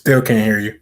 Still can't hear you.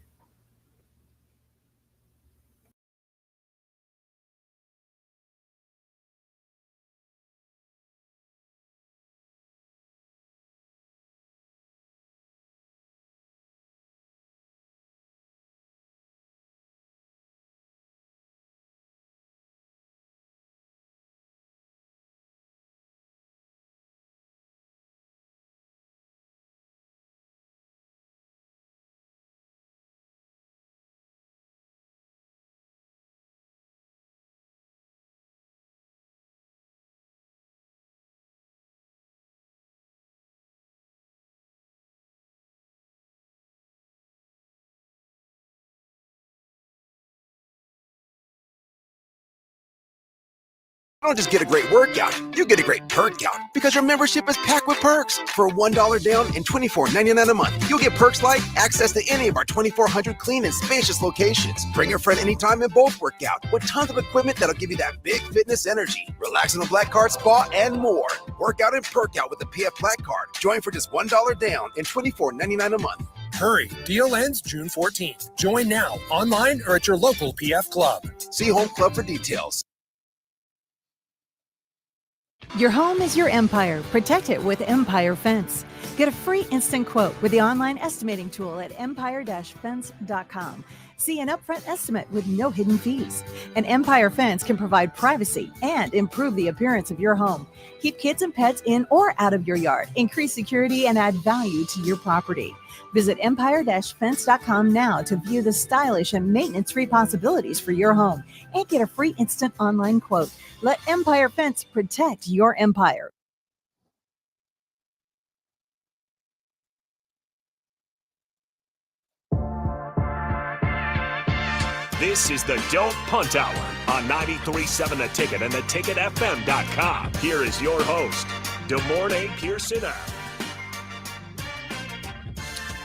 You don't just get a great workout, you get a great perk out because your membership is packed with perks. For $1 down and $24.99 a month, you'll get perks like access to any of our 2,400 clean and spacious locations. Bring your friend anytime and both work out with tons of equipment that'll give you that big fitness energy. Relax in the Black Card Spa and more. Work out and perk out with the PF Black Card. Join for just $1 down and $24.99 a month. Hurry, deal ends June 14th. Join now, online or at your local PF Club. See Home Club for details. Your home is your empire. Protect it with Empire Fence. Get a free instant quote with the online estimating tool at empire-fence.com. See an upfront estimate with no hidden fees. An Empire Fence can provide privacy and improve the appearance of your home. Keep kids and pets in or out of your yard. Increase security and add value to your property. Visit empire-fence.com now to view the stylish and maintenance-free possibilities for your home and get a free instant online quote. Let Empire Fence protect your empire. This is the Don't Punt Hour on 93.7 The Ticket and theticketfm.com. Here is your host, DeMornay Pierson-El.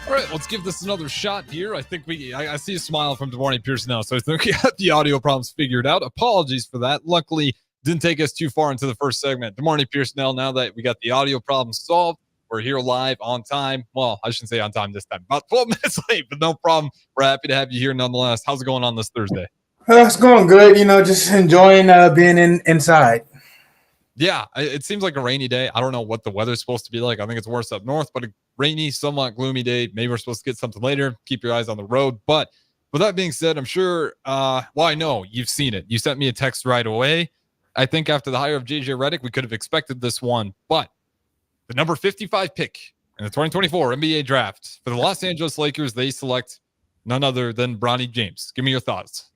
All right, let's give this another shot here. I think I see a smile from DeMornay Pierson-El, so I think we got the audio problems figured out. Apologies for that. Luckily, didn't take us too far into the first segment. DeMornay Pierson-El, now that we got the audio problems solved, we're here live on time. Well, I shouldn't say on time this time. About 12 minutes late, but no problem. We're happy to have you here nonetheless. How's it going on this Thursday? It's going good. Just enjoying being inside. Yeah, it seems like a rainy day. I don't know what the weather's supposed to be like. I think it's worse up north, but a rainy, somewhat gloomy day. Maybe we're supposed to get something later. Keep your eyes on the road. But with that being said, I'm sure, I know you've seen it. You sent me a text right away. I think after the hire of J.J. Redick, we could have expected this one. But the number 55 pick in the 2024 NBA draft for the Los Angeles Lakers, they select none other than Bronny James. Give me your thoughts.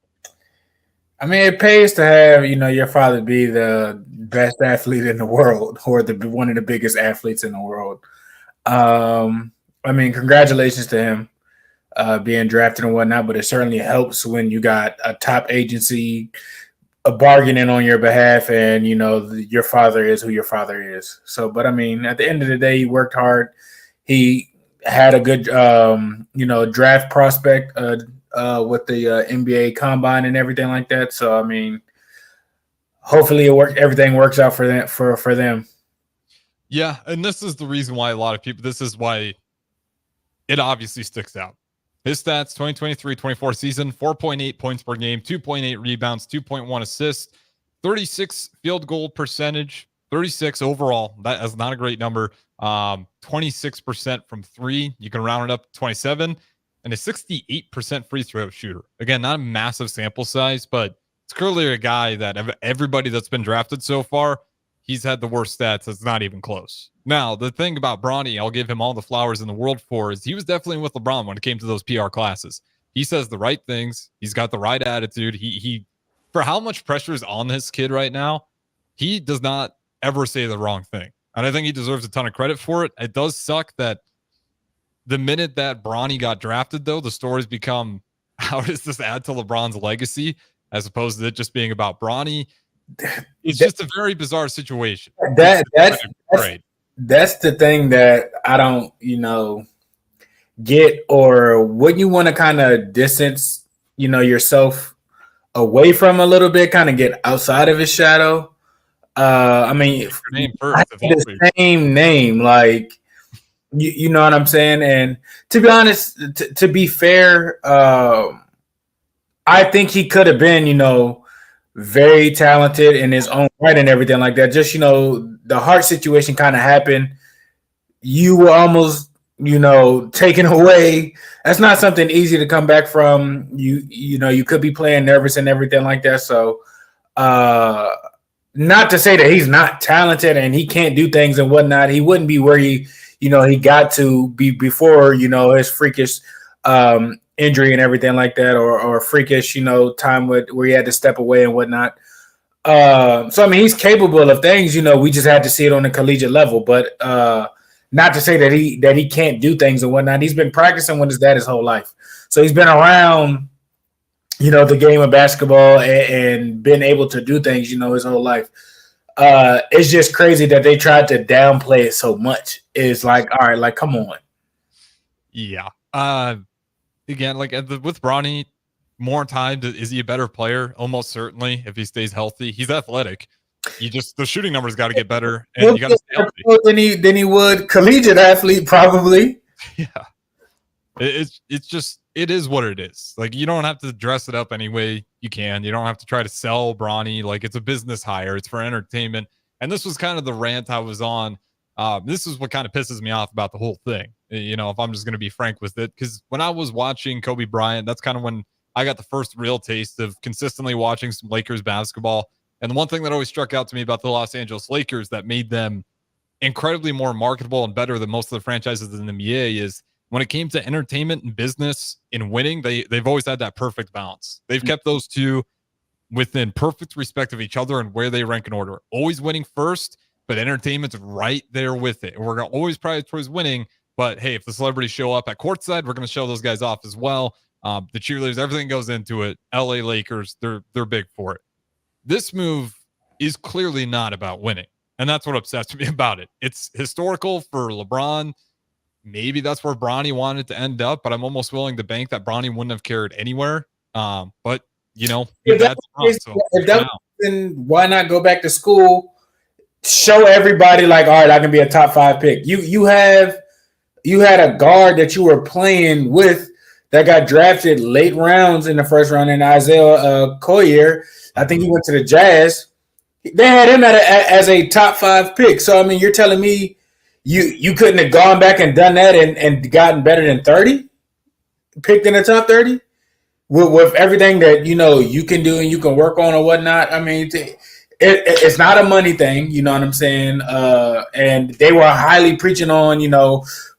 I mean, it pays to have, your father be the best athlete in the world or one of the biggest athletes in the world. Congratulations to him being drafted and whatnot, but it certainly helps when you got a top agency bargaining on your behalf and, your father is who your father is. So, but at the end of the day, he worked hard. He had a good, draft prospect with the NBA combine and everything like that. So, hopefully everything works out for them. Yeah. And this is the reason why this is why it obviously sticks out. His stats, 2023-24 season, 4.8 points per game, 2.8 rebounds, 2.1 assists, 36 field goal percentage, 36 overall. That is not a great number. 26% from three. You can round it up to 27. And a 68% free throw shooter. Again, not a massive sample size, but it's clearly a guy that of everybody that's been drafted so far, he's had the worst stats. It's not even close. Now, the thing about Bronny, I'll give him all the flowers in the world for, is he was definitely with LeBron when it came to those PR classes. He says the right things. He's got the right attitude. He for how much pressure is on this kid right now, he does not ever say the wrong thing. And I think he deserves a ton of credit for it. It does suck that the minute that Bronny got drafted, though, the stories become, how does this add to LeBron's legacy, as opposed to it just being about Bronny? It's just a very bizarre situation. That's the thing that I don't, get, or wouldn't you want to kind of distance, yourself away from a little bit, kind of get outside of his shadow? Your name first, the same name, like, You know what I'm saying? And to be honest, to be fair, I think he could have been, very talented in his own right and everything like that. Just, the heart situation kind of happened. You were almost, taken away. That's not something easy to come back from. You could be playing nervous and everything like that. So, not to say that he's not talented and he can't do things and whatnot. He wouldn't be where he got to be before, his freakish injury and everything like that, or freakish, time where he had to step away and whatnot. So, I mean, he's capable of things, we just had to see it on a collegiate level, but not to say that he can't do things and whatnot. He's been practicing with his dad his whole life. So he's been around, the game of basketball and been able to do things, his whole life. It's just crazy that they tried to downplay it so much. It's like, all right, like, come on. Yeah. Again, like with Bronny, more time. Is he a better player? Almost certainly. If he stays healthy, he's athletic. The shooting numbers got to get better, and you got to stay healthy. Than he would collegiate athlete, probably. Yeah. It is what it is. Like, you don't have to dress it up any way you can. You don't have to try to sell Bronny. Like, it's a business hire. It's for entertainment. And this was kind of the rant I was on. This is what kind of pisses me off about the whole thing. If I'm just going to be frank with it, because when I was watching Kobe Bryant, that's kind of when I got the first real taste of consistently watching some Lakers basketball. And the one thing that always struck out to me about the Los Angeles Lakers that made them incredibly more marketable and better than most of the franchises in the NBA is when it came to entertainment and business and winning, they've always had that perfect balance. They've kept those two within perfect respect of each other and where they rank in order. Always winning first, but entertainment's right there with it. And we're going to always prioritize winning. But hey, if the celebrities show up at courtside, we're going to show those guys off as well. The cheerleaders, everything goes into it. LA Lakers, they're big for it. This move is clearly not about winning. And that's what upsets me about it. It's historical for LeBron. Maybe that's where Bronny wanted to end up, but I'm almost willing to bank that Bronny wouldn't have cared anywhere. But if that then why not go back to school? Show everybody like, all right, I can be a top 5 pick. You had a guard that you were playing with that got drafted late rounds in the first round in Isaiah Collier. I think he went to the Jazz. They had him as a top 5 pick. So I mean, you're telling me you couldn't have gone back and done that and gotten better than 30, picked in the top 30 with everything that you can do and you can work on or whatnot. I mean, it's not a money thing, you know what I'm saying? And they were highly preaching on,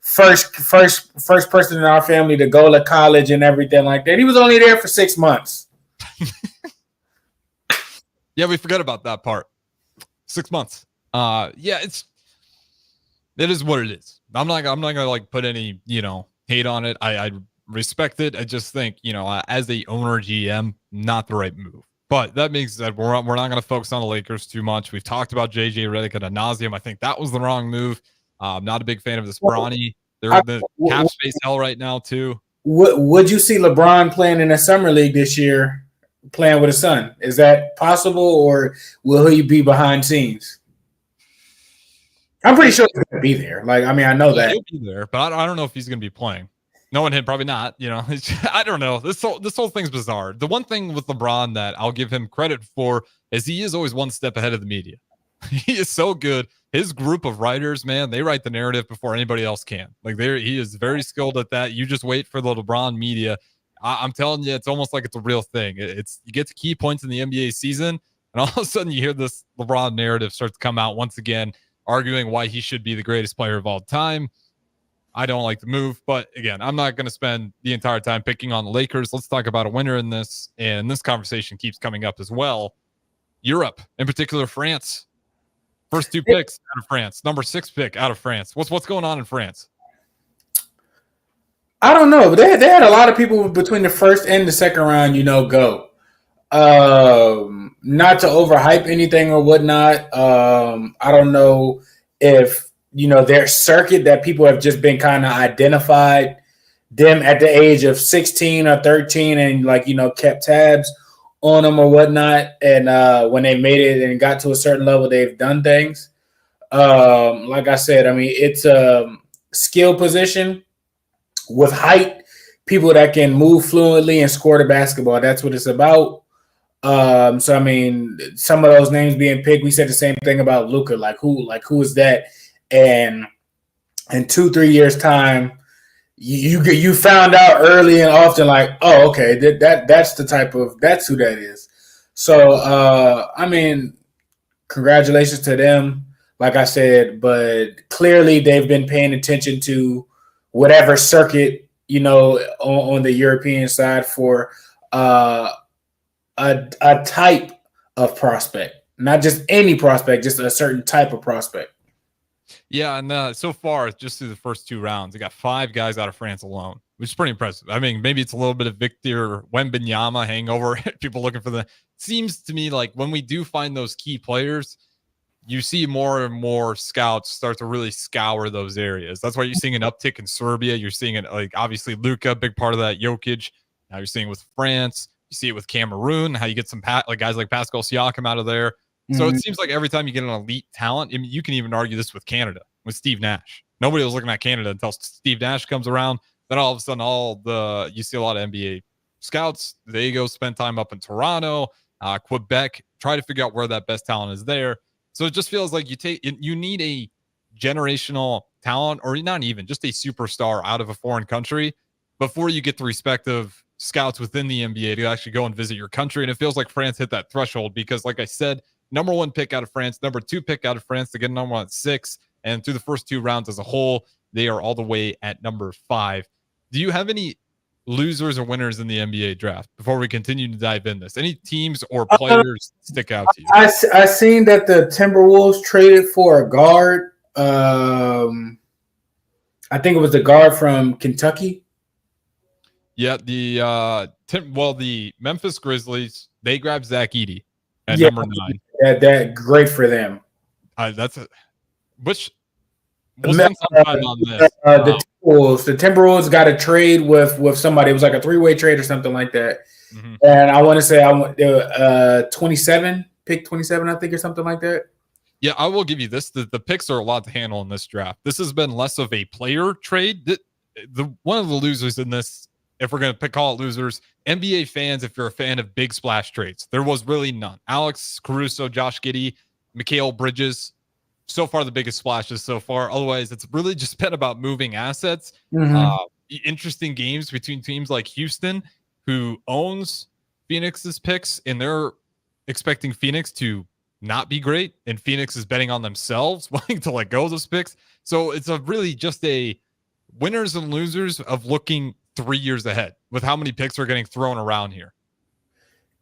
first person in our family to go to college and everything like that. He was only there for 6 months. Yeah, we forgot about that part. 6 months. Yeah, it is what it is. I'm not gonna like put any hate on it. I respect it. I just think as a owner GM, not the right move. But that being said, we're not going to focus on the Lakers too much. We've talked about JJ Redick ad nauseum. I think that was the wrong move. I'm not a big fan of this Bronny. They're in the cap space hell right now too. Would you see LeBron playing in a summer league this year, playing with his son? Is that possible, or will he be behind scenes? I'm pretty sure he's going to be there. Like, I mean, I know that he'll be there, but I don't know if he's going to be playing. No one hit, probably not. I don't know. This whole thing's bizarre. The one thing with LeBron that I'll give him credit for is he is always one step ahead of the media. He is so good. His group of writers, man, they write the narrative before anybody else can. Like, he is very skilled at that. You just wait for the LeBron media. I'm telling you, it's almost like it's a real thing. You get to key points in the NBA season, and all of a sudden you hear this LeBron narrative start to come out once again, arguing why he should be the greatest player of all time. I don't like the move, but again, I'm not going to spend the entire time picking on the Lakers. Let's talk about a winner in this, and this conversation keeps coming up as well. Europe, in particular, France. First 2 picks out of France. Number 6 pick out of France. What's going on in France? I don't know. They had a lot of people between the first and the second round, go. Not to overhype anything or whatnot. I don't know if their circuit that people have just been kind of identified them at the age of 16 or 13 and kept tabs on them or whatnot. And when they made it and got to a certain level, they've done things. Like I said, I mean, it's skill position with height, people that can move fluently and score the basketball. That's what it's about. So I mean, some of those names being picked, we said the same thing about Luka. Like who is that? And in 2-3 years time, you found out early and often, like, oh, okay, that's who that is. So I mean, congratulations to them. Like I said, but clearly they've been paying attention to whatever circuit, on the European side for a type of prospect, not just any prospect, just a certain type of prospect. Yeah, and so far, just through the first 2 rounds, they got 5 guys out of France alone, which is pretty impressive. I mean, maybe it's a little bit of Victor Wembanyama hangover. People looking for the. Seems to me like when we do find those key players, you see more and more scouts start to really scour those areas. That's why you're seeing an uptick in Serbia. You're seeing it, like, obviously Luka, big part of that. Jokic. Now you're seeing it with France. You see it with Cameroon. How you get some guys like Pascal Siakam out of there. So it seems like every time you get an elite talent, I mean, you can even argue this with Canada, with Steve Nash. Nobody was looking at Canada until Steve Nash comes around. Then all of a sudden, you see a lot of NBA scouts. They go spend time up in Toronto, Quebec, try to figure out where that best talent is there. So it just feels like you need a generational talent, or not even just a superstar out of a foreign country before you get the respective scouts within the NBA to actually go and visit your country. And it feels like France hit that threshold because, like I said, number 1 pick out of France, number 2 pick out of France to get number 1 at 6. And through the first 2 rounds as a whole, they are all the way at number 5. Do you have any losers or winners in the NBA draft before we continue to dive in this? Any teams or players stick out to you? I seen that the Timberwolves traded for a guard. I think it was the guard from Kentucky. Yeah, the Memphis Grizzlies, they grabbed Zach Edey at number 9. That great for them. We'll spend some time on this. The Timberwolves got a trade with somebody. It was like a 3-way trade or something like that. Mm-hmm. And I want to say 27, pick 27, I think, or something like that. Yeah, I will give you this. The picks are a lot to handle in this draft. This has been less of a player trade. One of the losers in this, if we're going to call it losers, NBA fans, if you're a fan of big splash trades, there was really none. Alex Caruso, Josh Giddey, Mikal Bridges, so far the biggest splashes so far. Otherwise, it's really just been about moving assets. Mm-hmm. Interesting games between teams like Houston, who owns Phoenix's picks, and they're expecting Phoenix to not be great, and Phoenix is betting on themselves, willing to let go of those picks. So it's really just a winners and losers of looking 3 years ahead with how many picks are getting thrown around here.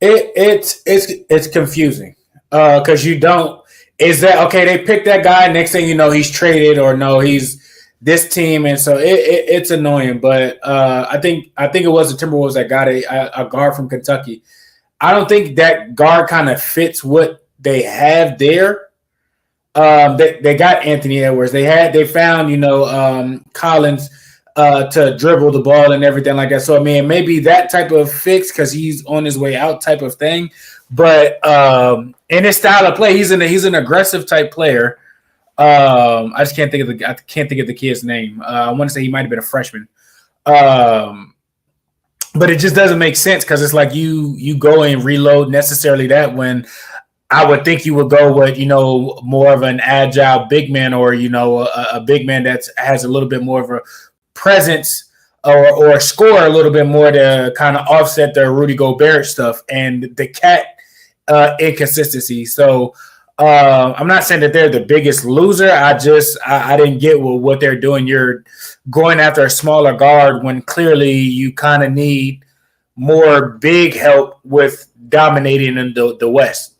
It's confusing because you don't. Is that okay? They picked that guy. Next thing you know, he's traded, or no, he's this team, and so it's annoying. But I think it was the Timberwolves that got a guard from Kentucky. I don't think that guard kind of fits what they have there. They got Anthony Edwards. They found Collins to dribble the ball and everything like that. So I mean, maybe that type of fix because he's on his way out type of thing. But in his style of play, he's an aggressive type player. I just can't think of the kid's name. I want to say he might have been a freshman. But it just doesn't make sense because it's like you go and reload necessarily that when I would think you would go with more of an agile big man, or a big man that has a little bit more of a presence or score a little bit more to kind of offset the Rudy Gobert stuff and the cat inconsistency. So I'm not saying that they're the biggest loser. I didn't get what they're doing. You're going after a smaller guard when clearly you kind of need more big help with dominating in the West.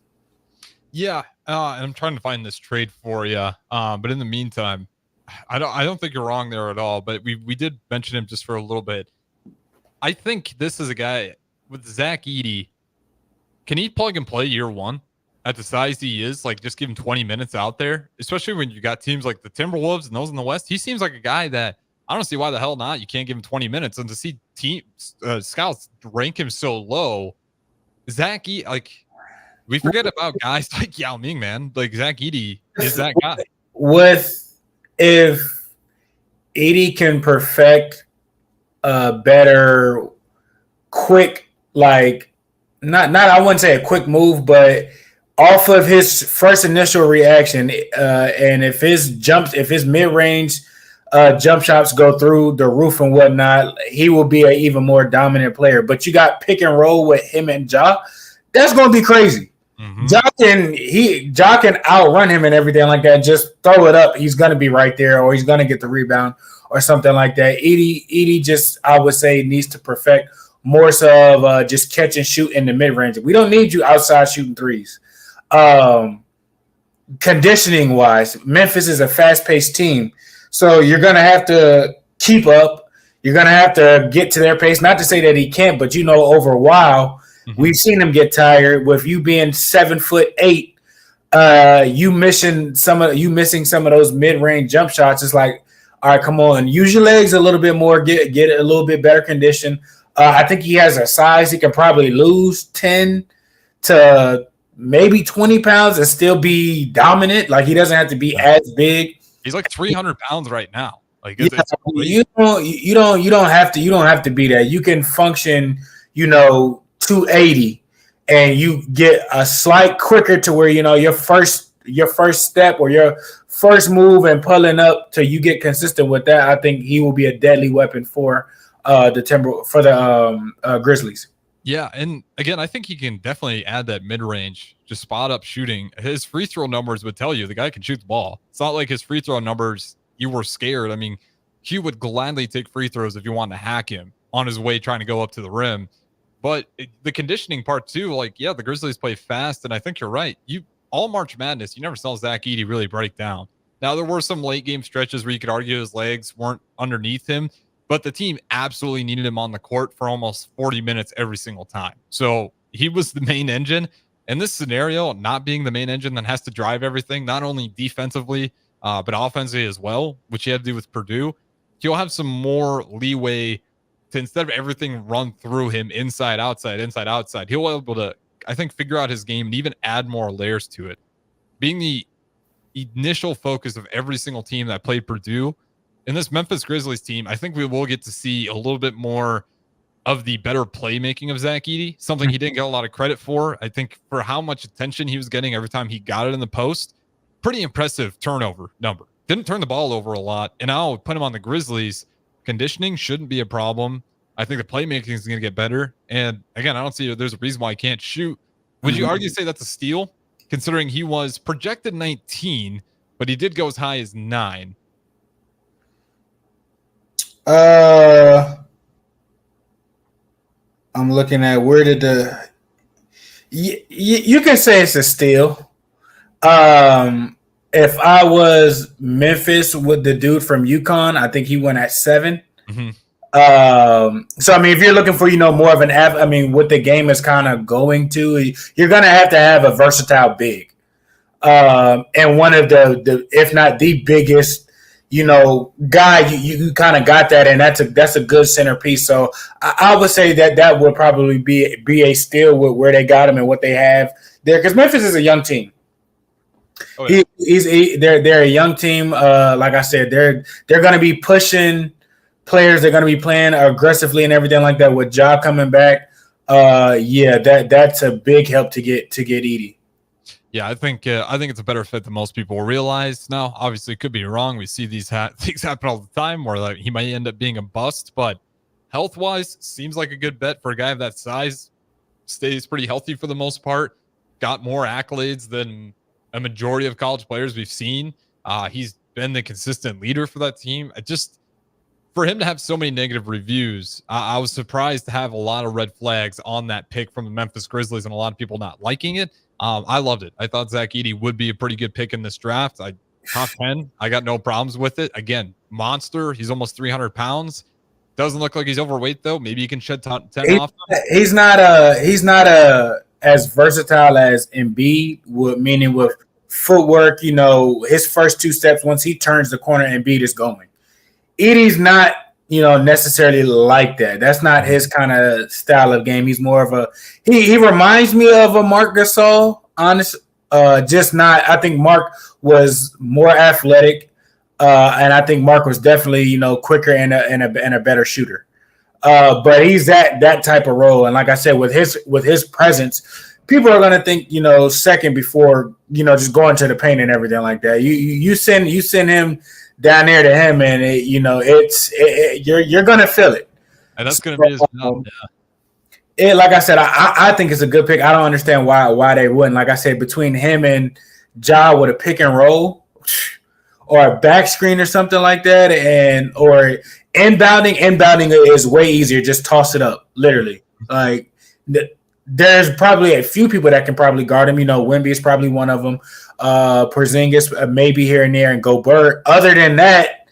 Yeah, and I'm trying to find this trade for you. But in the meantime, I don't think you're wrong there at all. But we did mention him just for a little bit. I think this is a guy with Zach Edey. Can he plug and play year one at the size he is? Like, just give him 20 minutes out there, especially when you got teams like the Timberwolves and those in the West. He seems like a guy that I don't see why the hell not. You can't give him 20 minutes. And to see teams, scouts rank him so low, Zach Edey, like, we forget about guys like Yao Ming, man. Like, Zach Edey is that guy. If Edie can perfect a better, quick, like not I wouldn't say a quick move, but off of his first initial reaction, and if his mid range jump shots go through the roof and whatnot, he will be an even more dominant player. But you got pick and roll with him and Ja, that's going to be crazy. Mm-hmm. Ja can outrun him and everything like that. Just throw it up, he's going to be right there, or he's going to get the rebound or something like that. Edie just, I would say, needs to perfect more so of just catch and shoot in the mid range. We don't need you outside shooting threes. Conditioning wise, Memphis is a fast paced team. So you're going to have to keep up. You're going to have to get to their pace. Not to say that he can't, but over a while, we've seen him get tired. With you being 7'8", you missing some of those mid-range jump shots. It's like, all right, come on, use your legs a little bit more. Get a little bit better condition. I think he has a size. He can probably lose 10 to maybe 20 pounds and still be dominant. Like, he doesn't have to be as big. He's like 300 pounds right now. Like, you don't have to be that. You can function, 280, and you get a slight quicker to where your first step or your first move and pulling up till you get consistent with that. I think he will be a deadly weapon for the Grizzlies. Yeah, and again, I think he can definitely add that mid-range, just spot up shooting. His free throw numbers would tell you the guy can shoot the ball. It's not like his free throw numbers, you were scared. I mean, he would gladly take free throws if you wanted to hack him on his way trying to go up to the rim. But the conditioning part too, the Grizzlies play fast, and I think you're right. All March Madness, you never saw Zach Edey really break down. Now, there were some late game stretches where you could argue his legs weren't underneath him, but the team absolutely needed him on the court for almost 40 minutes every single time. So he was the main engine. And this scenario, not being the main engine that has to drive everything, not only defensively, but offensively as well, which he had to do with Purdue, he'll have some more leeway to, instead of everything run through him inside, outside, he'll be able to, I think, figure out his game and even add more layers to it. Being the initial focus of every single team that played Purdue, in this Memphis Grizzlies team, I think we will get to see a little bit more of the better playmaking of Zach Edey, something he didn't get a lot of credit for. I think for how much attention he was getting every time he got it in the post, pretty impressive turnover number. Didn't turn the ball over a lot, and I'll put him on the Grizzlies. Conditioning shouldn't be a problem. I think the playmaking is going to get better. And again, I don't see there's a reason why he can't shoot. Would you argue say that's a steal, considering he was projected 19, but he did go as high as 9? I'm looking at where did you can say it's a steal. If I was Memphis with the dude from UConn, I think he went at 7. Mm-hmm. So I mean, if you're looking for more of an what the game is kind of going to, you're gonna have to have a versatile big, and one of the if not the biggest guy, you kind of got that, and that's a good centerpiece. So I would say that would probably be a steal with where they got him and what they have there, because Memphis is a young team. Oh, yeah. They're a young team. Like I said, they're going to be pushing players. They're going to be playing aggressively and everything like that. With Ja coming back, that's a big help to get Edey. Yeah, I think it's a better fit than most people realize. Now, obviously, it could be wrong. We see these things happen all the time where he might end up being a bust, but health-wise, seems like a good bet for a guy of that size. Stays pretty healthy for the most part. Got more accolades than a majority of college players we've seen. He's been the consistent leader for that team. For him to have so many negative reviews, I was surprised to have a lot of red flags on that pick from the Memphis Grizzlies and a lot of people not liking it. I loved it. I thought Zach Edey would be a pretty good pick in this draft. Top 10. I got no problems with it. Again, monster. He's almost 300 pounds. Doesn't look like he's overweight though. Maybe he can shed 10 off. He's not as versatile as Embiid, meaning with footwork. His first 2 steps, once he turns the corner, Embiid is going. Edey's not, necessarily like that. That's not his kind of style of game. He's more of he reminds me of a Marc Gasol, honest. Just not, I think Marc was more athletic, And I think Mark was definitely, you know, quicker and a better shooter. But he's that type of role. And like I said, with his presence, people are going to think, you know, second before, you know, just going to the paint and everything like that. You send him down there to him, and you're going to feel it. And that's going to be his job. Yeah. Like I said, I think it's a good pick. I don't understand why they wouldn't. Like I said, between him and Ja with a pick and roll or a back screen or something like that, or inbounding is way easier. Just toss it up, literally. Like there's probably a few people that can probably guard him. You know, Wemby is probably one of them. Porzingis maybe here and there, and Gobert. Other than that,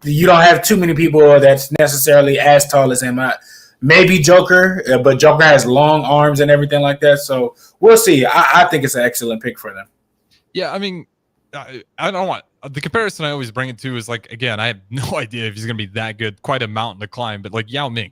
you don't have too many people that's necessarily as tall as him. Maybe Joker, but Joker has long arms and everything like that. So we'll see. I think it's an excellent pick for them. Yeah, I mean, I don't want the comparison I always bring it to is like, again, I have no idea if he's going to be that good. Quite a mountain to climb, but like Yao Ming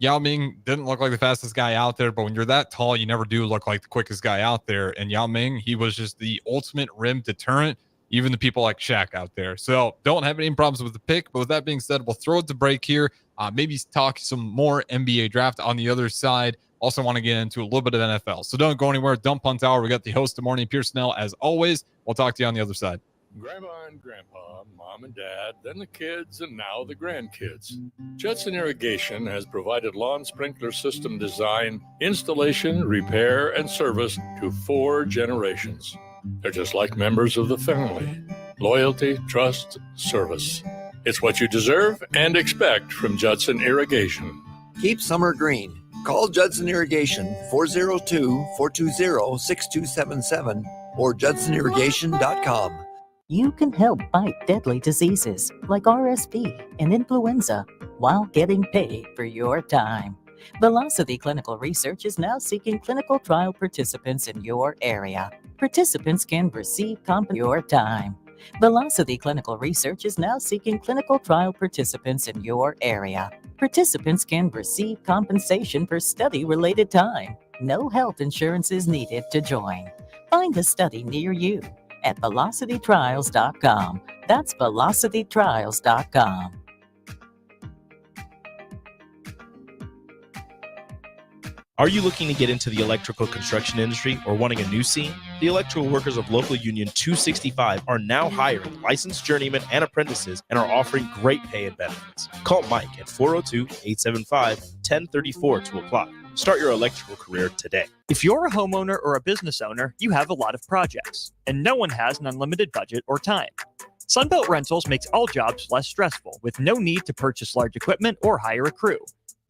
didn't look like the fastest guy out there, but when you're that tall, you never do look like the quickest guy out there. And Yao Ming, he was just the ultimate rim deterrent, even the people like Shaq out there. So don't have any problems with the pick. But with that being said, we'll throw it to break here. Maybe talk some more NBA draft on the other side. Also want to get into a little bit of NFL. So don't go anywhere. Don't punt hour. We got the host of Morning, Pierson-El, as always. We'll talk to you on the other side. Grandma and Grandpa, Mom and Dad, then the kids, and now the grandkids. Judson Irrigation has provided lawn sprinkler system design, installation, repair, and service to 4 generations. They're just like members of the family. Loyalty, trust, service. It's what you deserve and expect from Judson Irrigation. Keep summer green. Call Judson Irrigation 402-420-6277 or judsonirrigation.com. You can help fight deadly diseases like RSV and influenza while getting paid for your time. Velocity Clinical Research is now seeking clinical trial participants in your area. Participants can receive your time. Velocity Clinical Research is now seeking clinical trial participants in your area. Participants can receive compensation for study-related time. No health insurance is needed to join. Find a study near you at velocitytrials.com. That's velocitytrials.com. Are you looking to get into the electrical construction industry or wanting a new scene? The electrical workers of Local Union 265 are now hiring licensed journeymen and apprentices and are offering great pay and benefits. Call Mike at 402-875-1034 to apply. Start your electrical career today. If you're a homeowner or a business owner, you have a lot of projects, and no one has an unlimited budget or time. Sunbelt Rentals makes all jobs less stressful with no need to purchase large equipment or hire a crew.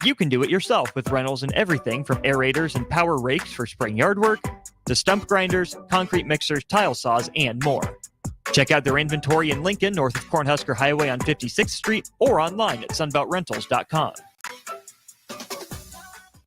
You can do it yourself with rentals and everything from aerators and power rakes for spring yard work to stump grinders, concrete mixers, tile saws, and more. Check out their inventory in Lincoln, north of Cornhusker Highway on 56th Street, or online at sunbeltrentals.com.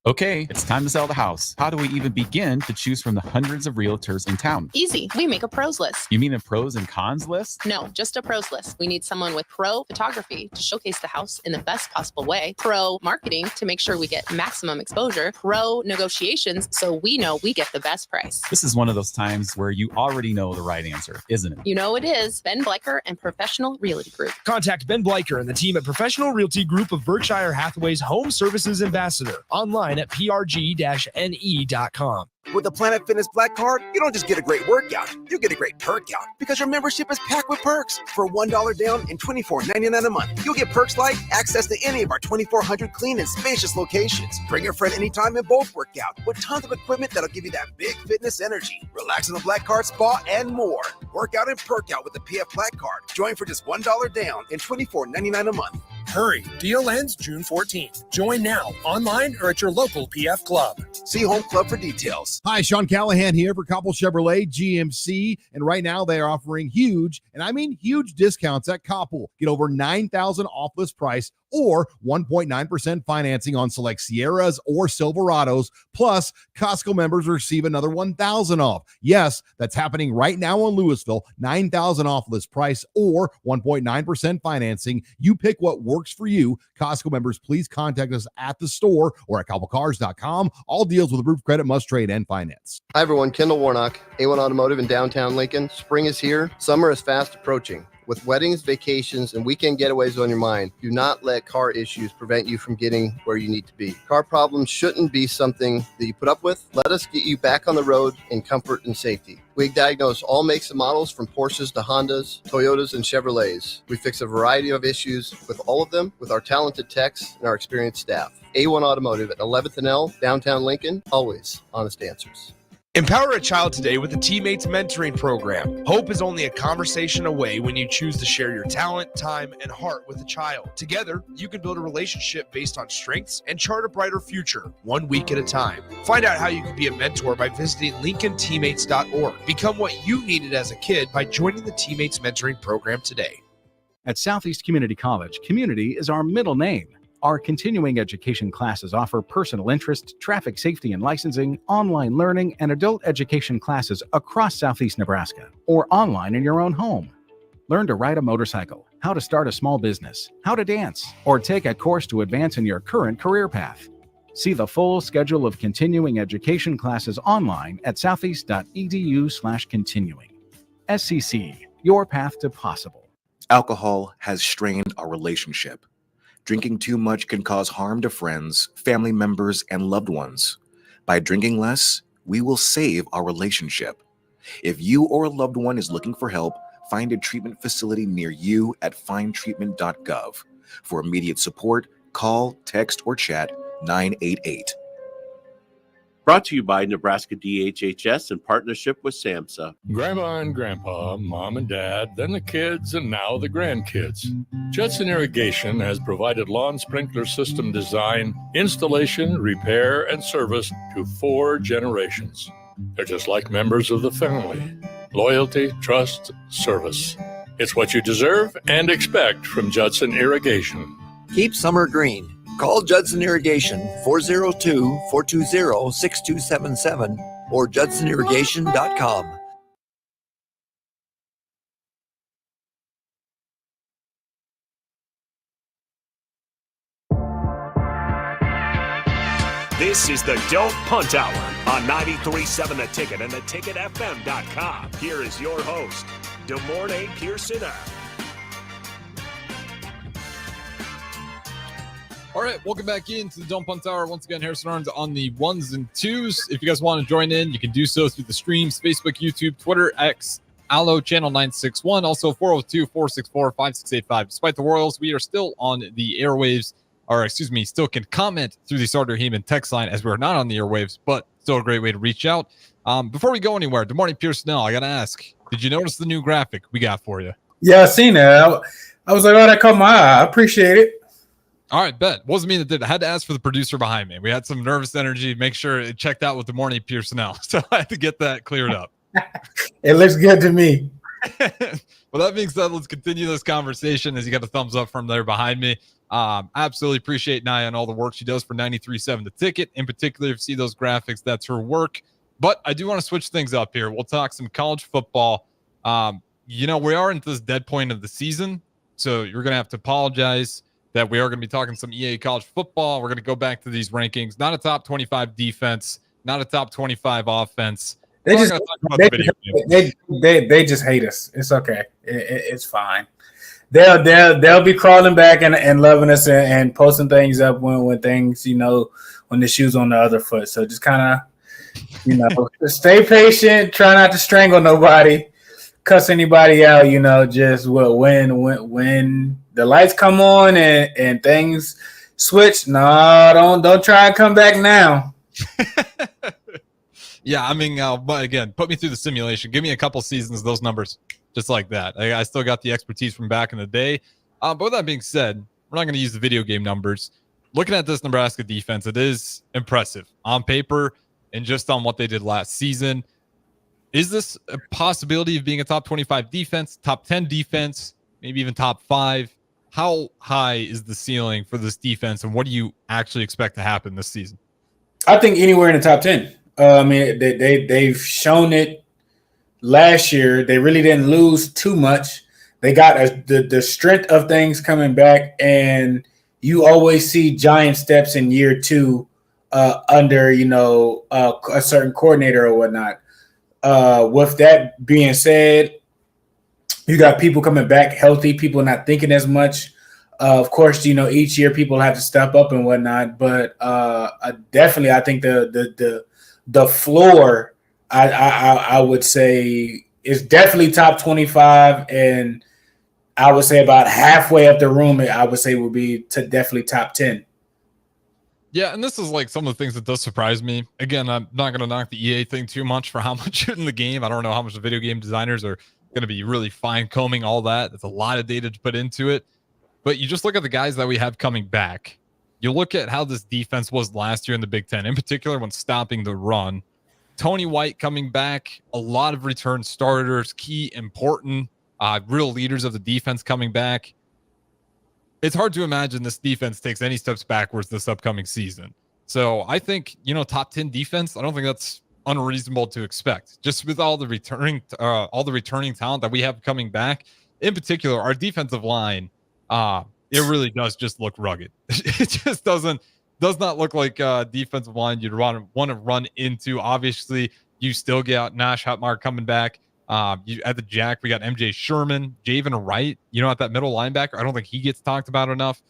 Okay, it's time to sell the house. How do we even begin to choose from the hundreds of realtors in town? Easy. We make a pros list. You mean a pros and cons list? No, just a pros list. We need someone with pro photography to showcase the house in the best possible way, pro marketing to make sure we get maximum exposure, pro negotiations so we know we get the best price. This is one of those times where you already know the right answer, isn't it? You know it is. Ben Bleicher and Professional Realty Group. Contact Ben Bleicher and the team at Professional Realty Group of Berkshire Hathaway's Home Services Ambassador. Online at prg-ne.com. With the Planet Fitness Black Card, you don't just get a great workout, you get a great perk out because your membership is packed with perks. For $1 down and $24.99 a month, you'll get perks like access to any of our 2,400 clean and spacious locations. Bring your friend anytime and both work out with tons of equipment that'll give you that big fitness energy. Relax in the Black Card spa and more. Work out and perk out with the PF Black Card. Join for just $1 down and $24.99 a month. Hurry, deal ends June 14th. Join now, online or at your local PF Club. See Home Club for details. Hi, Sean Callahan here for Koppel Chevrolet GMC, and right now they are offering huge, and I mean huge discounts at Koppel. Get over $9,000 off list price or 1.9% financing on select Sierras or Silverados. Plus, Costco members receive another $1,000 off. Yes, that's happening right now on Louisville. $9,000 off list price or 1.9% financing. You pick what works for you. Costco members, please contact us at the store or at koppelcars.com. All deals with approved credit must trade and finance. Hi, everyone. Kendall Warnock, A1 Automotive in downtown Lincoln. Spring is here. Summer is fast approaching. With weddings, vacations, and weekend getaways on your mind, do not let car issues prevent you from getting where you need to be. Car problems shouldn't be something that you put up with. Let us get you back on the road in comfort and safety. We diagnose all makes and models from Porsches to Hondas, Toyotas, and Chevrolets. We fix a variety of issues with all of them with our talented techs and our experienced staff. A1 Automotive at 11th and L, downtown Lincoln, always honest answers. Empower a child today with the Teammates Mentoring Program. Hope is only a conversation away when you choose to share your talent, time, and heart with a child. Together, you can build a relationship based on strengths and chart a brighter future, 1 week at a time. Find out how you can be a mentor by visiting LincolnTeammates.org. Become what you needed as a kid by joining the Teammates Mentoring Program today. At Southeast Community College, community is our middle name. Our continuing education classes offer personal interest, traffic safety and licensing, online learning, and adult education classes across Southeast Nebraska or online in your own home. Learn to ride a motorcycle, how to start a small business, how to dance, or take a course to advance in your current career path. See the full schedule of continuing education classes online at southeast.edu/continuing. SCC, your path to possible. Alcohol has strained our relationship. Drinking too much can cause harm to friends, family members, and loved ones. By drinking less, we will save our relationship. If you or a loved one is looking for help, find a treatment facility near you at findtreatment.gov. For immediate support, call, text, or chat 988. Brought to you by Nebraska DHHS in partnership with SAMHSA. Grandma and Grandpa, Mom and Dad, then the kids, and now the grandkids. Judson Irrigation has provided lawn sprinkler system design, installation, repair, and service to 4 generations. They're just like members of the family. Loyalty, trust, service. It's what you deserve and expect from Judson Irrigation. Keep summer green. Call Judson Irrigation 402-420-6277 or judsonirrigation.com. This is the Don't Punt Hour on 93.7 The Ticket and theticketfm.com. Here is your host, DeMornay Pierson-El. All right, welcome back into the Don't Punt Hour. Once again, Harrison Arns on the 1s and 2s. If you guys want to join in, you can do so through the streams, Facebook, YouTube, Twitter, X, Allo, Channel 961, also 402-464-5685. Despite the Royals, we are still on the airwaves, still can comment through the Starter Heyman text line as we're not on the airwaves, but still a great way to reach out. Before we go anywhere, DeMornay Pierson-El, I got to ask, did you notice the new graphic we got for you? Yeah, I seen that. I was like, oh, that caught my eye. I appreciate it. All right, bet. Wasn't me that did. I had to ask for the producer behind me. We had some nervous energy, make sure it checked out with DeMornay Pierson-El. So I had to get that cleared up. It looks good to me. Well, that being said, let's continue this conversation as you got a thumbs up from there behind me. Absolutely appreciate Nia and all the work she does for 93.7 The Ticket. In particular, if you see those graphics, that's her work. But I do want to switch things up here. We'll talk some college football. We are into this dead point of the season, so you're going to have to apologize that we are going to be talking some EA college football. We're going to go back to these rankings. Not a top 25 defense, not a top 25 offense. They just hate us. It's okay. It's fine. They'll be crawling back and loving us and posting things up when things, when the shoe's on the other foot. So just kind of, stay patient. Try not to strangle nobody, cuss anybody out. Just when the lights come on and things switch. No, don't try and come back now. Yeah, but again, put me through the simulation. Give me a couple seasons, those numbers, just like that. I still got the expertise from back in the day. But with that being said, we're not going to use the video game numbers. Looking at this Nebraska defense, it is impressive on paper and just on what they did last season. Is this a possibility of being a top 25 defense, top 10 defense, maybe even top 5? How high is the ceiling for this defense, and what do you actually expect to happen this season? I think anywhere in the top 10. They've shown it last year. They really didn't lose too much. They got the strength of things coming back, and you always see giant steps in year 2 under a certain coordinator or whatnot. With that being said, You got people coming back healthy, people not thinking as much. Of course, each year people have to step up and whatnot, but definitely, I think the floor, I would say, is definitely top 25, and I would say about halfway up the room, I would say would be to definitely top 10. Yeah, and this is like some of the things that does surprise me. Again, I'm not going to knock the EA thing too much for how much in the game. I don't know how much the video game designers are going to be really fine combing all that. It's a lot of data to put into it. But you just look at the guys that we have coming back. You look at how this defense was last year in the Big Ten, in particular when stopping the run. Tony White coming back, a lot of return starters, key, important, real leaders of the defense coming back. It's hard to imagine this defense takes any steps backwards this upcoming season. So I think, top 10 defense, I don't think that's unreasonable to expect. Just with all the returning talent that we have coming back, in particular, our defensive line, it really does just look rugged. It just does not look like a defensive line you'd want to run into. Obviously, you still get Nash Hotmire coming back. You at the Jack, we got MJ Sherman, Javen Wright, at that middle linebacker. I don't think he gets talked about enough.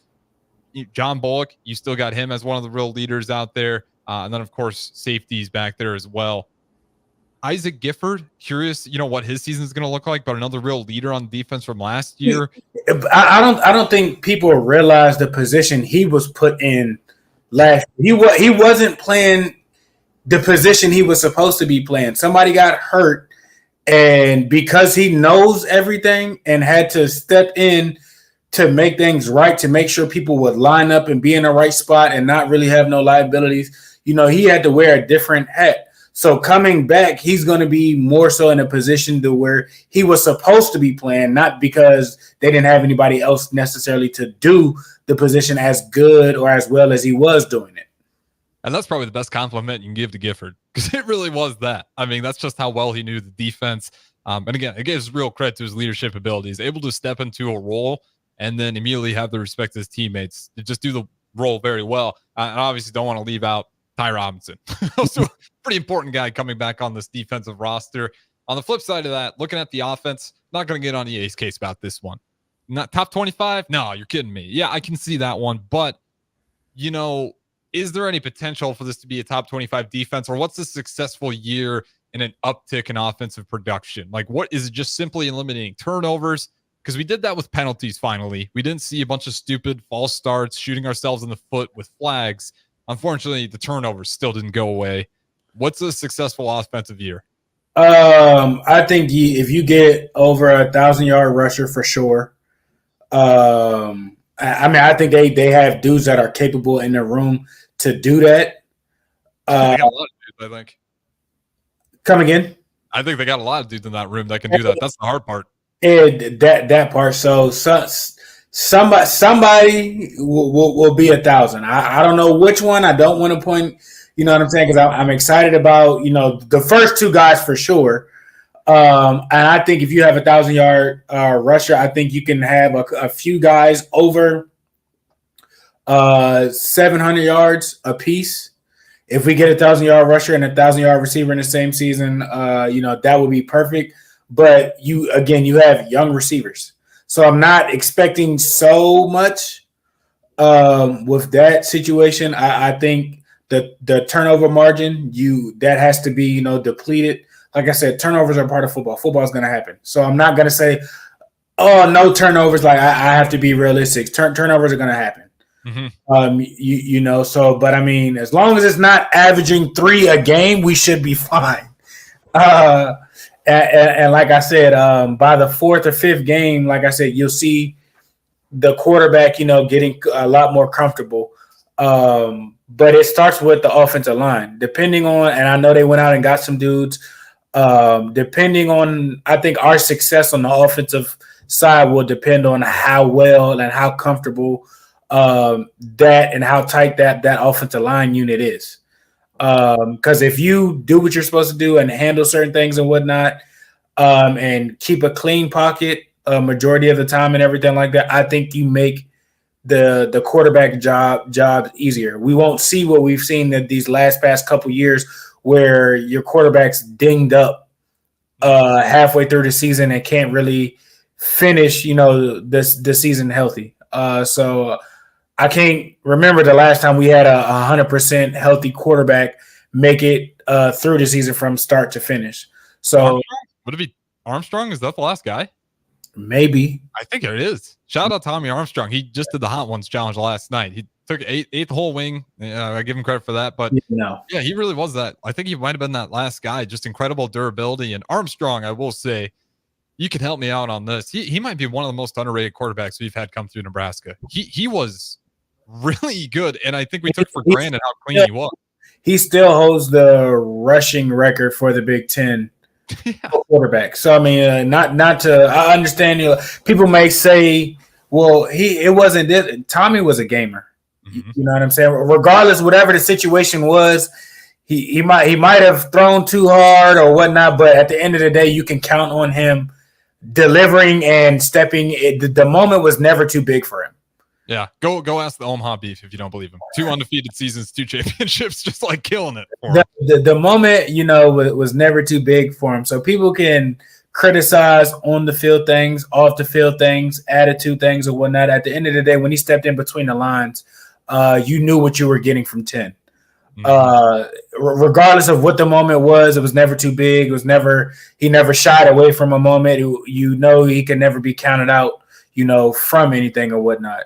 John Bullock, you still got him as one of the real leaders out there. And then, of course, safeties back there as well. Isaac Gifford, curious, what his season is going to look like, but another real leader on defense from last year. I don't think people realize the position he was put in last year. He wasn't playing the position he was supposed to be playing. Somebody got hurt. And because he knows everything and had to step in to make things right, to make sure people would line up and be in the right spot and not really have no liabilities, he had to wear a different hat. So coming back, he's going to be more so in a position to where he was supposed to be playing, not because they didn't have anybody else necessarily to do the position as good or as well as he was doing it. And that's probably the best compliment you can give to Gifford, because it really was that. I mean, that's just how well he knew the defense. And again, it gives real credit to his leadership abilities, able to step into a role and then immediately have the respect of his teammates to just do the role very well. And obviously don't want to leave out Ty Robinson. Also, pretty important guy coming back on this defensive roster. On the flip side of that, looking at the offense, not going to get on EA's case about this one. Not top 25? No, you're kidding me. Yeah, I can see that one. But, is there any potential for this to be a top 25 defense, or what's a successful year in an uptick in offensive production? Like, what is it, just simply eliminating turnovers? Because we did that with penalties finally. We didn't see a bunch of stupid false starts, shooting ourselves in the foot with flags. Unfortunately, the turnovers still didn't go away. What's a successful offensive year? I think if you get over 1,000-yard rusher for sure. I think they have dudes that are capable in their room to do that. They got a lot of dudes, I think. Come again? I think they got a lot of dudes in that room that can do that. That's the hard part. And that part. So somebody will be 1,000. I don't know which one. I don't want to point. You know what I'm saying? Because I'm excited about the first two guys for sure. And I think if you have 1,000-yard rusher, I think you can have a few guys over 700 yards a piece. If we get 1,000-yard rusher and 1,000-yard receiver in the same season, that would be perfect. But you have young receivers, so I'm not expecting so much with that situation. I think the turnover margin that has to be depleted. Like I said, turnovers are part of football. Football is going to happen. So I'm not going to say, oh, no turnovers. Like I have to be realistic. Turnovers are going to happen. Mm-hmm. But I mean, as long as it's not averaging 3 a game, we should be fine. And like I said, by the 4th or 5th game, like I said, you'll see the quarterback, getting a lot more comfortable. But it starts with the offensive line, depending on, and I know they went out and got some dudes. Depending on, I think our success on the offensive side will depend on how well and how comfortable that and how tight that offensive line unit is. Because if you do what you're supposed to do and handle certain things and whatnot, and keep a clean pocket a majority of the time and everything like that, I think you make the quarterback job easier. We won't see what we've seen these past couple years, where your quarterback's dinged up halfway through the season and can't really finish, this season healthy. So I can't remember the last time we had a 100% healthy quarterback make it through the season from start to finish. So would it be Armstrong? Is that the last guy? Maybe. I think it is. Shout out Tommy Armstrong. He just did the Hot Ones challenge last night. He took eighth whole wing. I give him credit for that. But yeah, he really was that. I think he might have been that last guy. Just incredible durability. And Armstrong, I will say, you can help me out on this. He might be one of the most underrated quarterbacks we've had come through Nebraska. He was really good, and I think we took for granted how clean he was. He still holds the rushing record for the Big Ten quarterback. So I mean, not to. I understand people may say, well, it wasn't this. Tommy was a gamer. You know what I'm saying? Regardless, whatever the situation was, he might have thrown too hard or whatnot. But at the end of the day, you can count on him delivering and stepping. The moment was never too big for him. Yeah, go ask the Omaha Beef if you don't believe him. 2 undefeated seasons, 2 championships, just like killing it. The moment, was never too big for him. So people can criticize on the field things, off the field things, attitude things, or whatnot. At the end of the day, when he stepped in between the lines, you knew what you were getting from 10. Regardless of what the moment was, it was never too big. He never shied away from a moment. He could never be counted out, from anything or whatnot.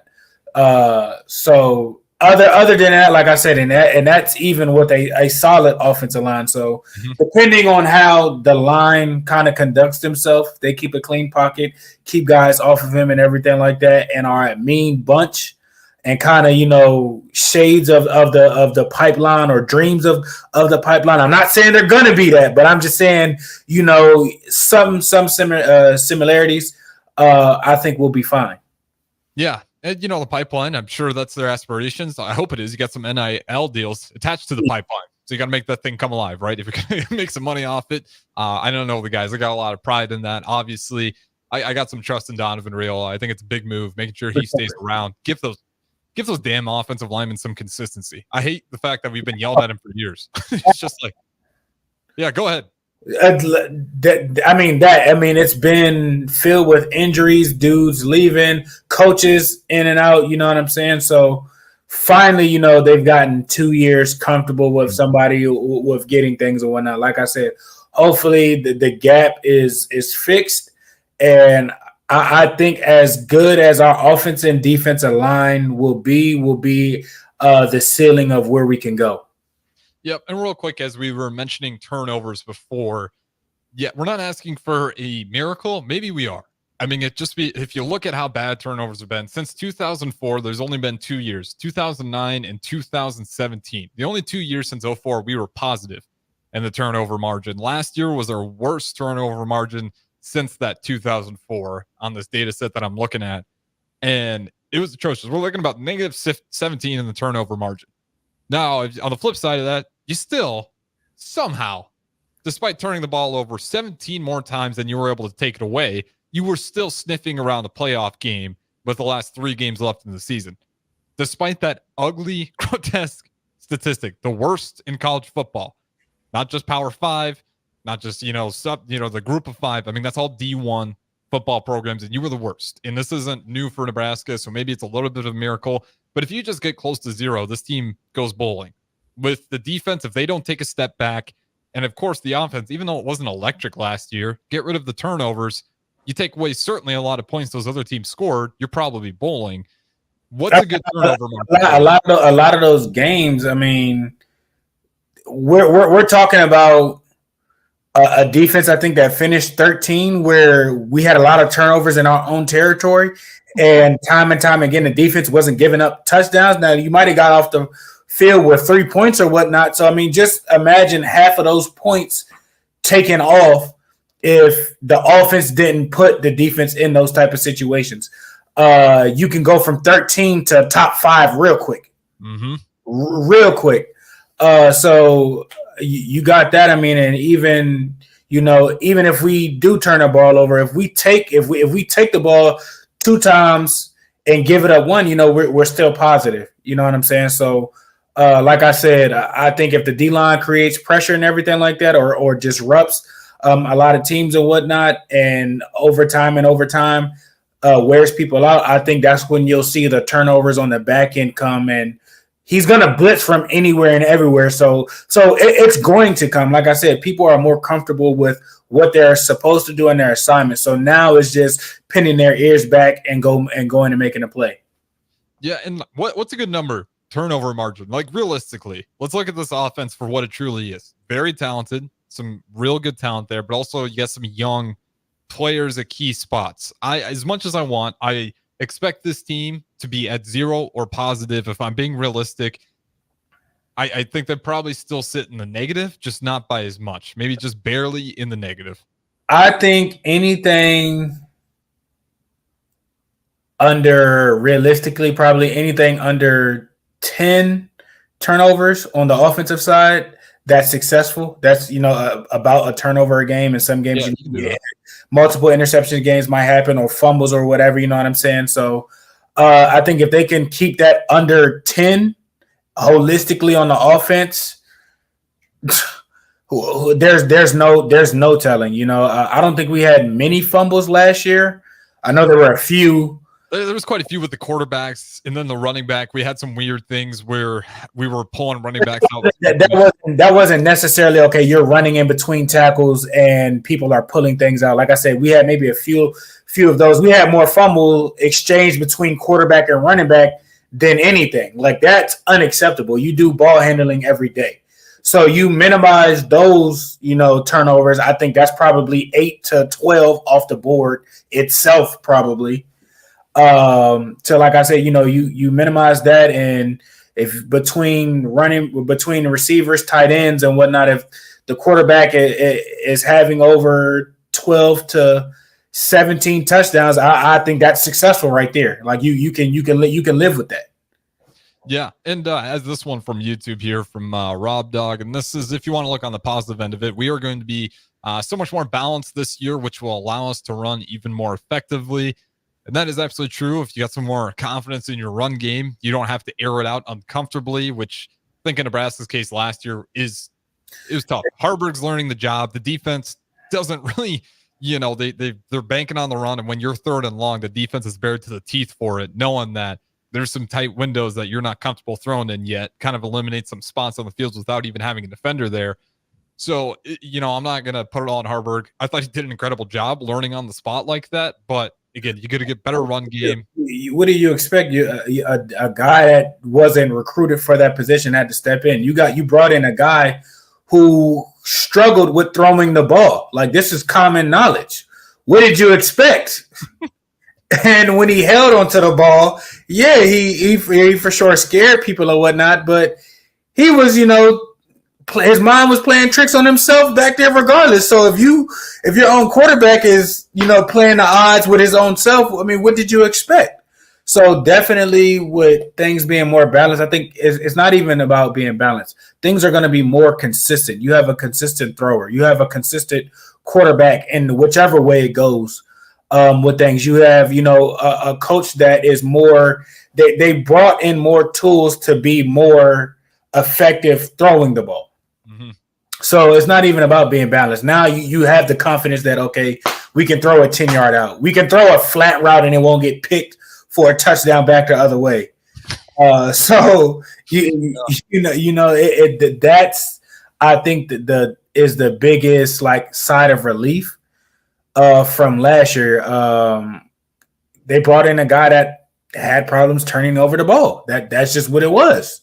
So other than that, like I said, and that's even with a solid offensive line. So depending on how the line kind of conducts themselves, they keep a clean pocket, keep guys off of him and everything like that, and are a mean bunch and kind of, shades of the pipeline or dreams of the pipeline. I'm not saying they're gonna be that, but I'm just saying, some similarities, I think we'll be fine. Yeah. And, the pipeline, I'm sure that's their aspirations. I hope it is. You got some NIL deals attached to the pipeline. So you got to make that thing come alive, right? If you're going to make some money off it. I don't know the guys. I got a lot of pride in that. Obviously, I got some trust in Donovan Real. I think it's a big move, making sure he stays around. Give those damn offensive linemen some consistency. I hate the fact that we've been yelled at him for years. It's just like, yeah, go ahead. It's been filled with injuries, dudes leaving, coaches in and out, you know what I'm saying? So finally, they've gotten 2 years comfortable with somebody with getting things and whatnot. Like I said, hopefully the gap is fixed. And I think as good as our offense and defensive line will be the ceiling of where we can go. Yep. And real quick, as we were mentioning turnovers before, we're not asking for a miracle. Maybe we are. I mean, if you look at how bad turnovers have been since 2004, there's only been 2 years, 2009 and 2017. The only 2 years since 2004, we were positive in the turnover margin. Last year was our worst turnover margin since that 2004 on this data set that I'm looking at. And it was atrocious. We're looking about negative 17 in the turnover margin. Now, on the flip side of that, you still somehow, despite turning the ball over 17 more times than you were able to take it away, you were still sniffing around the playoff game with the last 3 games left in the season. Despite that ugly, grotesque statistic, the worst in college football, not just Power 5, not just, the group of 5. I mean, that's all D1 football programs, and you were the worst. And this isn't new for Nebraska, so maybe it's a little bit of a miracle. But if you just get close to 0, this team goes bowling. With the defense, if they don't take a step back, and of course the offense, even though it wasn't electric last year, get rid of the turnovers, you take away certainly a lot of points those other teams scored, you're probably bowling. What's a good turnover mark? A lot of those games, I mean, we're talking about a defense, I think, that finished 13, where we had a lot of turnovers in our own territory, and time again, the defense wasn't giving up touchdowns. Now, you might have got off the field with 3 points or whatnot. So, I mean, just imagine half of those points taken off if the offense didn't put the defense in those type of situations. You can go from 13 to top 5 real quick. Real quick. So you got that. I mean, and even if we do turn the ball over, if we take the ball 2 times and give it up 1, we're still positive. You know what I'm saying? So, like I said, I think if the D-line creates pressure and everything like that, or disrupts a lot of teams and whatnot, and overtime wears people out. I think that's when you'll see the turnovers on the back end come, and he's going to blitz from anywhere and everywhere. So it's going to come. Like I said, people are more comfortable with what they're supposed to do in their assignment. So now it's just pinning their ears back and going and making a play. Yeah, and what's a good number? Turnover margin. Like, realistically, let's look at this offense for what it truly is. Very talented, some real good talent there, but also you got some young players at key spots. As much as I expect this team to be at 0 or positive. If I'm being realistic, I think they probably still sit in the negative, just not by as much. Maybe just barely in the negative. I think anything probably anything under 10 turnovers on the offensive side, that's successful. That's, about a turnover a game. In some games, multiple interception games might happen, or fumbles or whatever, you know what I'm saying? So I think if they can keep that under 10 holistically on the offense, there's no telling. I don't think we had many fumbles last year. I know there were a few. There was quite a few with the quarterbacks, and then the running back. We had some weird things where we were pulling running backs out. That wasn't necessarily okay. You're running in between tackles, and people are pulling things out. Like I said, we had maybe a few of those. We had more fumble exchange between quarterback and running back than anything. Like, that's unacceptable. You do ball handling every day, so you minimize those, turnovers. I think that's probably 8 to 12 off the board itself, probably. So like I said, you minimize that, and if between receivers, tight ends, and whatnot, if the quarterback is having over 12 to 17 touchdowns, I think that's successful right there. Like, you can live with that. Yeah, and as this one from YouTube here from Rob Dog, and this is if you want to look on the positive end of it, we are going to be so much more balanced this year, which will allow us to run even more effectively. And that is absolutely true. If you got some more confidence in your run game, you don't have to air it out uncomfortably, which I think in Nebraska's case last year it was tough. Harburg's learning the job. The defense doesn't really, they're banking on the run. And when you're third and long, the defense is bared to the teeth for it, knowing that there's some tight windows that you're not comfortable throwing in yet, kind of eliminate some spots on the field without even having a defender there. So, I'm not going to put it all on Harburg. I thought he did an incredible job learning on the spot like that, but again, you got to get better run game. What do you expect? A guy that wasn't recruited for that position had to step in. You brought in a guy who struggled with throwing the ball. Like, this is common knowledge. What did you expect? And when he held onto the ball, yeah, he for sure scared people or whatnot, but he was, his mind was playing tricks on himself back there regardless. So if your own quarterback is, playing the odds with his own self, I mean, what did you expect? So definitely with things being more balanced, I think it's not even about being balanced. Things are going to be more consistent. You have a consistent thrower. You have a consistent quarterback in whichever way it goes with things. You have, a coach that is more, they brought in more tools to be more effective throwing the ball. So it's not even about being balanced. Now you have the confidence that, okay, we can throw a 10-yard out. We can throw a flat route and it won't get picked for a touchdown back the other way. So that's, I think is the biggest side of relief from last year. They brought in a guy that had problems turning over the ball. That's just what it was.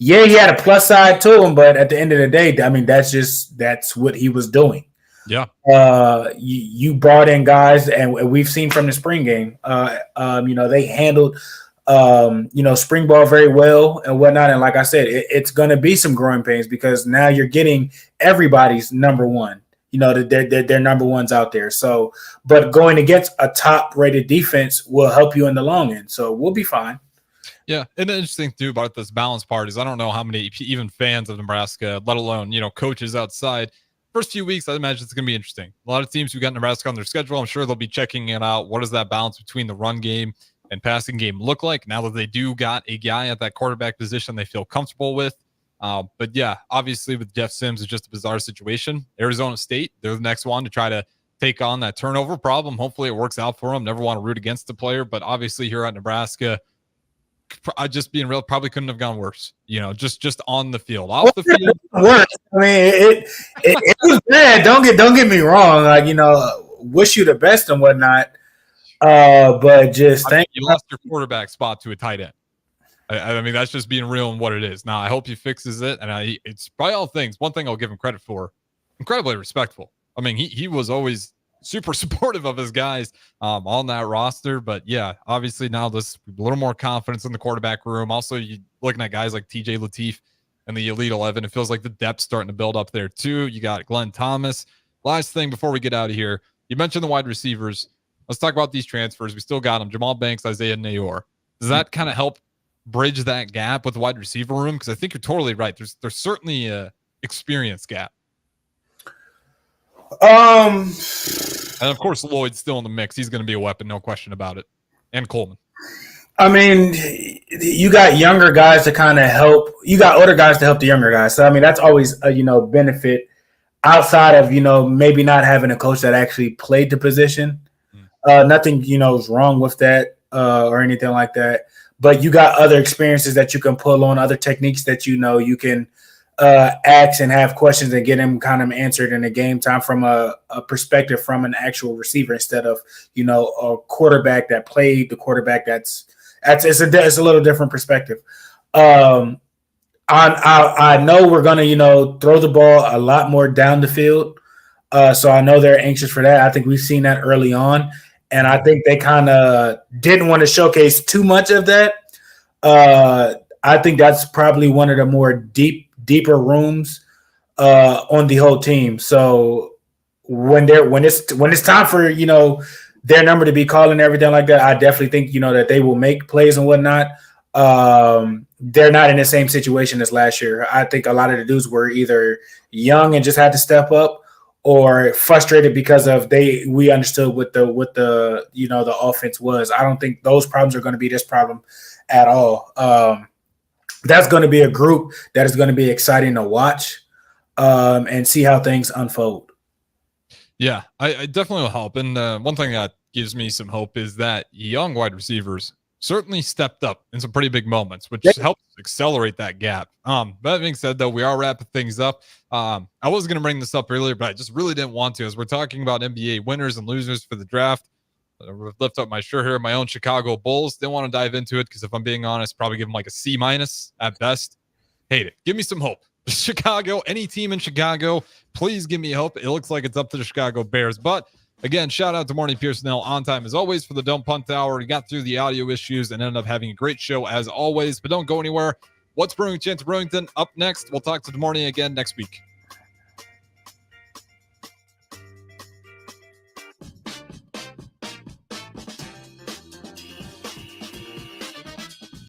Yeah, he had a plus side to him, but at the end of the day, I mean, that's what he was doing. Yeah. You brought in guys, and we've seen from the spring game, they handled, spring ball very well and whatnot. And like I said, it's going to be some growing pains because now you're getting everybody's number one. They're number ones out there. So, but going against a top rated defense will help you in the long end. So we'll be fine. Yeah, and the interesting thing about this balance part is I don't know how many even fans of Nebraska, let alone coaches outside. First few weeks, I imagine it's going to be interesting. A lot of teams who got Nebraska on their schedule, I'm sure they'll be checking it out. What does that balance between the run game and passing game look like now that they do got a guy at that quarterback position they feel comfortable with? But yeah, obviously with Jeff Sims, it's just a bizarre situation. Arizona State, they're the next one to try to take on that turnover problem. Hopefully it works out for them. Never want to root against the player, but obviously here at Nebraska, just being real, probably couldn't have gone worse. Just on the field, off the field. Worse. I mean, it was bad. Don't get me wrong. Like, wish you the best and whatnot. But just you lost your quarterback spot to a tight end. I mean, that's just being real and what it is. Now, I hope he fixes it, and it's by all things. One thing I'll give him credit for: incredibly respectful. I mean, he was always super supportive of his guys on that roster. But yeah, obviously now there's a little more confidence in the quarterback room. Also, you looking at guys like TJ Lateef and the Elite 11, it feels like the depth's starting to build up there too. You got Glenn Thomas. Last thing before we get out of here, you mentioned the wide receivers. Let's talk about these transfers. We still got them: Jamal Banks, Isaiah Nayor. Does that kind of help bridge that gap with the wide receiver room? Because I think you're totally right. There's certainly a experience gap. And of course, Lloyd's still in the mix. He's going to be a weapon, no question about it. And Coleman. I mean, you got younger guys to kind of help. You got older guys to help the younger guys. So I mean, that's always a benefit outside of maybe not having a coach that actually played the position. Nothing is wrong with that or anything like that. But you got other experiences that you can pull on, other techniques that you can ask and have questions and get them kind of answered in a game time from a perspective from an actual receiver instead of a quarterback that played the quarterback. It's a little different perspective. I know we're gonna throw the ball a lot more down the field, so I know they're anxious for that. I think we've seen that early on, and I think they kind of didn't want to showcase too much of that. I think that's probably one of the more deeper rooms on the whole team. So when it's time for their number to be called and everything like that, I definitely think that they will make plays and whatnot. They're not in the same situation as last year. I think a lot of the dudes were either young and just had to step up, or frustrated because we understood what the the offense was. I don't think those problems are going to be this problem at all. That's going to be a group that is going to be exciting to watch and see how things unfold. Yeah, I definitely will help. And one thing that gives me some hope is that young wide receivers certainly stepped up in some pretty big moments, which helps accelerate that gap. That being said, though, we are wrapping things up. I was going to bring this up earlier, but I just really didn't want to. As we're talking about NBA winners and losers for the draft, I lift up my shirt here, my own Chicago Bulls. Didn't want to dive into it because if I'm being honest, probably give them like a C- at best. Hate it. Give me some hope. Chicago, any team in Chicago, please give me hope. It looks like it's up to the Chicago Bears. But again, shout out to Marty Pierson-El on time as always for the Don't Punt Hour. We got through the audio issues and ended up having a great show as always. But don't go anywhere. What's Brewing Chance Brewington up next? We'll talk to Marty again next week.